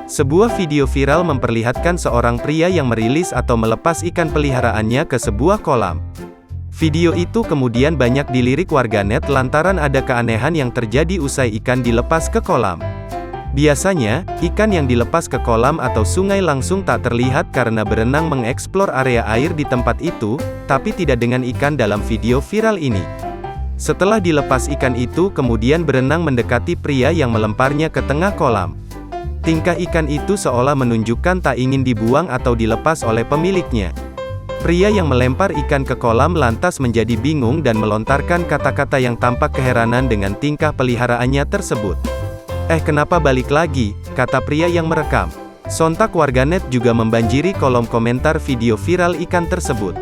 Sebuah video viral memperlihatkan seorang pria yang merilis atau melepas ikan peliharaannya ke sebuah kolam. Video itu kemudian banyak dilirik warganet lantaran ada keanehan yang terjadi usai ikan dilepas ke kolam. Biasanya, ikan yang dilepas ke kolam atau sungai langsung tak terlihat karena berenang mengeksplor area air di tempat itu, tapi tidak dengan ikan dalam video viral ini. Setelah dilepas ikan itu kemudian berenang mendekati pria yang melemparnya ke tengah kolam. Tingkah ikan itu seolah menunjukkan tak ingin dibuang atau dilepas oleh pemiliknya. Pria yang melempar ikan ke kolam lantas menjadi bingung dan melontarkan kata-kata yang tampak keheranan dengan tingkah peliharaannya tersebut. Kenapa balik lagi?" kata pria yang merekam. Sontak warganet juga membanjiri kolom komentar video viral ikan tersebut.